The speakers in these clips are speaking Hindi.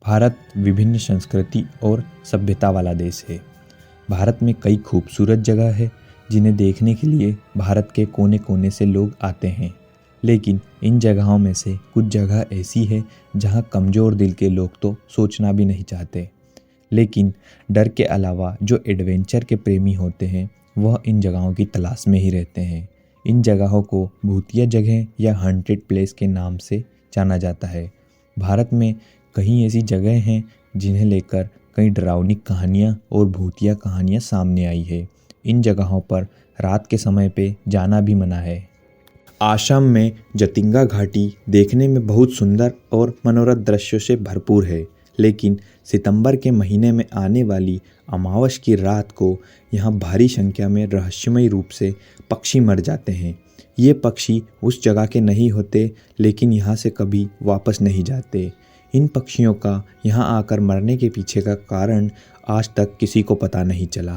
भारत विभिन्न संस्कृति और सभ्यता वाला देश है। भारत में कई खूबसूरत जगह है जिन्हें देखने के लिए भारत के कोने कोने से लोग आते हैं। लेकिन इन जगहों में से कुछ जगह ऐसी है जहां कमज़ोर दिल के लोग तो सोचना भी नहीं चाहते। लेकिन डर के अलावा जो एडवेंचर के प्रेमी होते हैं वह इन जगहों की तलाश में ही रहते हैं। इन जगहों को भूतिया जगह या हॉन्टेड प्लेस के नाम से जाना जाता है। भारत में कई ऐसी जगह हैं जिन्हें लेकर कई डरावनी कहानियाँ और भूतिया कहानियाँ सामने आई है। इन जगहों पर रात के समय पे जाना भी मना है। आसाम में जतिंगा घाटी देखने में बहुत सुंदर और मनोरम दृश्यों से भरपूर है। लेकिन सितंबर के महीने में आने वाली अमावस की रात को यहाँ भारी संख्या में रहस्यमय रूप से पक्षी मर जाते हैं। ये पक्षी उस जगह के नहीं होते लेकिन यहाँ से कभी वापस नहीं जाते। इन पक्षियों का यहाँ आकर मरने के पीछे का कारण आज तक किसी को पता नहीं चला।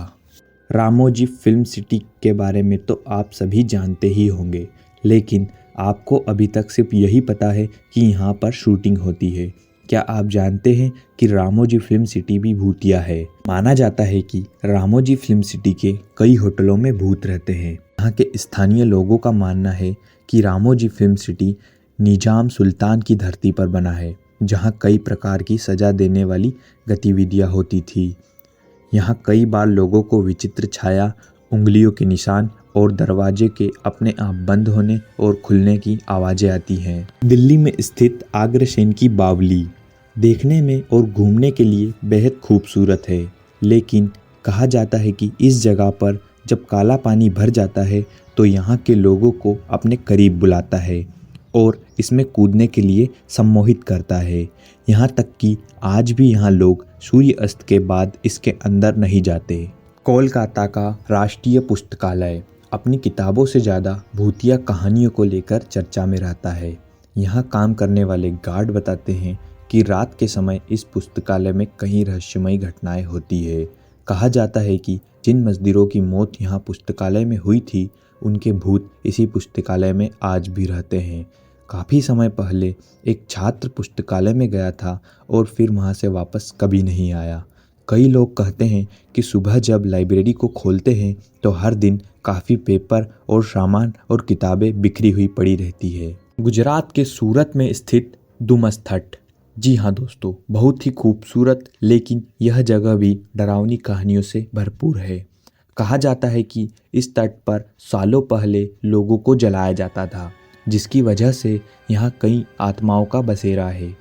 रामोजी फिल्म सिटी के बारे में तो आप सभी जानते ही होंगे, लेकिन आपको अभी तक सिर्फ यही पता है कि यहाँ पर शूटिंग होती है। क्या आप जानते हैं कि रामोजी फिल्म सिटी भी भूतिया है? माना जाता है कि रामोजी फिल्म सिटी के कई होटलों में भूत रहते हैं। यहाँ के स्थानीय लोगों का मानना है कि रामोजी फिल्म सिटी निजाम सुल्तान की धरती पर बना है, जहाँ कई प्रकार की सजा देने वाली गतिविधियाँ होती थी। यहाँ कई बार लोगों को विचित्र छाया, उंगलियों के निशान और दरवाजे के अपने आप बंद होने और खुलने की आवाज़ें आती हैं। दिल्ली में स्थित अग्रसेन की बावली देखने में और घूमने के लिए बेहद खूबसूरत है, लेकिन कहा जाता है कि इस जगह पर जब काला पानी भर जाता है तो यहाँ के लोगों को अपने करीब बुलाता है और इसमें कूदने के लिए सम्मोहित करता है। यहाँ तक कि आज भी यहाँ लोग सूर्य अस्त के बाद इसके अंदर नहीं जाते। कोलकाता का राष्ट्रीय पुस्तकालय अपनी किताबों से ज़्यादा भूतिया कहानियों को लेकर चर्चा में रहता है। यहाँ काम करने वाले गार्ड बताते हैं कि रात के समय इस पुस्तकालय में कई रहस्यमयी घटनाएं होती है। कहा जाता है कि जिन मजदूरों की मौत यहाँ पुस्तकालय में हुई थी उनके भूत इसी पुस्तकालय में आज भी रहते हैं। काफ़ी समय पहले एक छात्र पुस्तकालय में गया था और फिर वहाँ से वापस कभी नहीं आया। कई लोग कहते हैं कि सुबह जब लाइब्रेरी को खोलते हैं तो हर दिन काफ़ी पेपर और सामान और किताबें बिखरी हुई पड़ी रहती है। गुजरात के सूरत में स्थित डुमस-थट, जी हाँ दोस्तों, बहुत ही खूबसूरत, लेकिन यह जगह भी डरावनी कहानियों से भरपूर है। कहा जाता है कि इस तट पर सालों पहले लोगों को जलाया जाता था, जिसकी वजह से यहाँ कई आत्माओं का बसेरा है।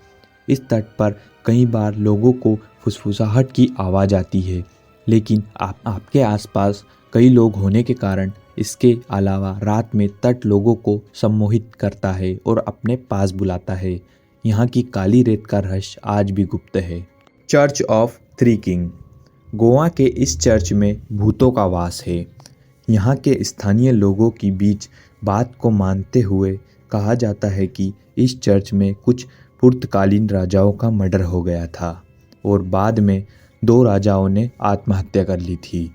इस तट पर कई बार लोगों को फुसफुसाहट की आवाज़ आती है, लेकिन आपके आसपास कई लोग होने के कारण इसके अलावा रात में तट लोगों को सम्मोहित करता है और अपने पास बुलाता है। यहाँ की काली रेत का रहस्य आज भी गुप्त है। Church of three king, Goa के इस चर्च में भूतों का वास है। यहाँ के स्थानीय लोगों की बीच बात को मानते हुए कहा जाता है कि इस चर्च में कुछ पुर्तगाली राजाओं का मर्डर हो गया था और बाद में 2 राजाओं ने आत्महत्या कर ली थी,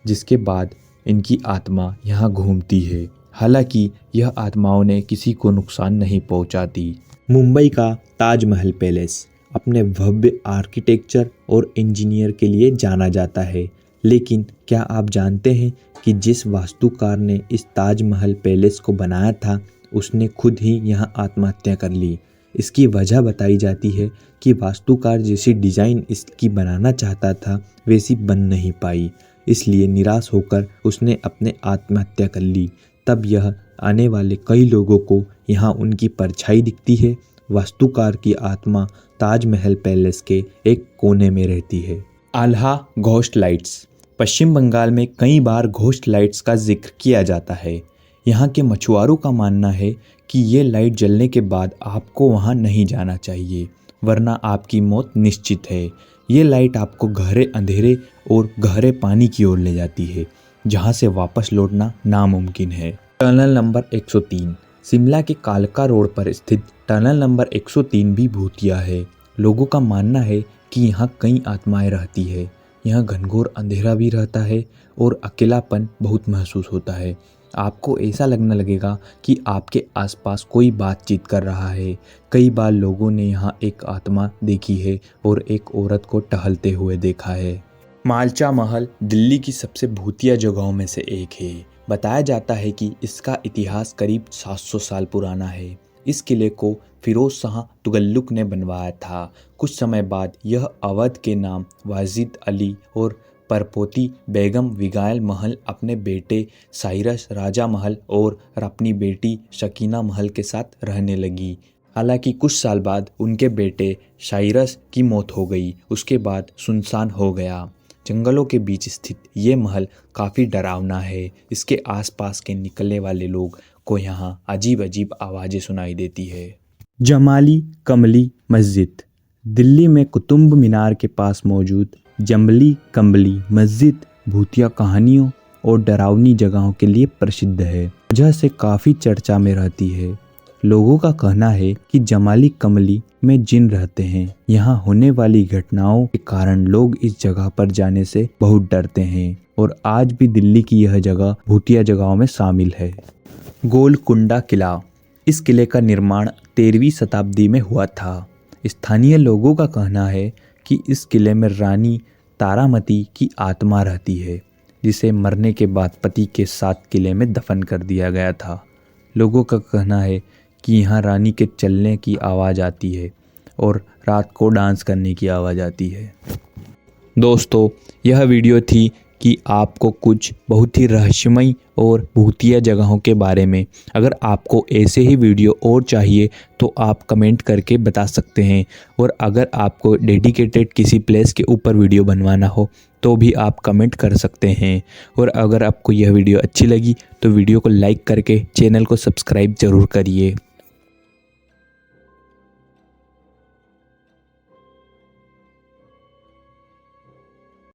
जिसके बाद इनकी आत्मा यहाँ घूमती है। हालांकि यह आत्माओं ने किसी को नुकसान नहीं पहुँचाती। मुंबई का ताजमहल पैलेस अपने भव्य आर्किटेक्चर और इंजीनियर के लिए जाना जाता है, लेकिन क्या आप जानते हैं कि जिस वास्तुकार ने इस ताजमहल पैलेस को बनाया था उसने खुद ही यहाँ आत्महत्या कर ली। इसकी वजह बताई जाती है कि वास्तुकार जैसी डिज़ाइन इसकी बनाना चाहता था वैसी बन नहीं पाई, इसलिए निराश होकर उसने अपने आत्महत्या कर ली। तब यह आने वाले कई लोगों को यहाँ उनकी परछाई दिखती है। वास्तुकार की आत्मा ताजमहल पैलेस के एक कोने में रहती है। आल्हा घोस्ट लाइट्स, पश्चिम बंगाल में कई बार घोस्ट लाइट्स का जिक्र किया जाता है। यहाँ के मछुआरों का मानना है कि ये लाइट जलने के बाद आपको वहाँ नहीं जाना चाहिए, वरना आपकी मौत निश्चित है। ये लाइट आपको गहरे अंधेरे और गहरे पानी की ओर ले जाती है, जहाँ से वापस लौटना नामुमकिन है। टनल नंबर 103, शिमला के कालका रोड पर स्थित टनल नंबर 103 भी भूतिया है। लोगों का मानना है कि यहाँ कई आत्माएं रहती है। यहाँ घनघोर अंधेरा भी रहता है और अकेलापन बहुत महसूस होता है। आपको ऐसा लगने लगेगा कि आपके आसपास कोई बातचीत कर रहा है। कई बार लोगों ने यहाँ एक आत्मा देखी है और एक औरत को टहलते हुए देखा है। मालचा महल दिल्ली की सबसे भूतिया जगहों में से एक है। बताया जाता है कि इसका इतिहास करीब 700 साल पुराना है। इस किले को फिरोज शाह तुगलक ने बनवाया था। कुछ समय बाद यह अवध के नाम वाजिद अली और परपोती बेगम विगायल महल अपने बेटे साइरस राजा महल और अपनी बेटी शकीना महल के साथ रहने लगी। हालांकि कुछ साल बाद उनके बेटे साइरस की मौत हो गई। उसके बाद सुनसान हो गया। जंगलों के बीच स्थित ये महल काफ़ी डरावना है। इसके आसपास के निकलने वाले लोग को यहाँ अजीब अजीब आवाज़ें सुनाई देती है। जमाली कमली मस्जिद दिल्ली में कुतुब मीनार के पास मौजूद जमली कमली मस्जिद भूतिया कहानियों और डरावनी जगहों के लिए प्रसिद्ध है। वजह से काफ़ी चर्चा में रहती है। लोगों का कहना है कि जमाली कमली में जिन रहते हैं। यहाँ होने वाली घटनाओं के कारण लोग इस जगह पर जाने से बहुत डरते हैं और आज भी दिल्ली की यह जगह भूतिया जगहों में शामिल है। गोलकुंडा किला इस किले का निर्माण 13वीं शताब्दी में हुआ था। स्थानीय लोगों का कहना है कि इस किले में रानी तारामती की आत्मा रहती है, जिसे मरने के बाद पति के साथ किले में दफन कर दिया गया था। लोगों का कहना है कि यहाँ रानी के चलने की आवाज़ आती है और रात को डांस करने की आवाज़ आती है। दोस्तों, यह वीडियो थी कि आपको कुछ बहुत ही रहस्यमय और भूतिया जगहों के बारे में। अगर आपको ऐसे ही वीडियो और चाहिए तो आप कमेंट करके बता सकते हैं, और अगर आपको डेडिकेटेड किसी प्लेस के ऊपर वीडियो बनवाना हो तो भी आप कमेंट कर सकते हैं। और अगर आपको यह वीडियो अच्छी लगी तो वीडियो को लाइक करके चैनल को सब्सक्राइब ज़रूर करिए।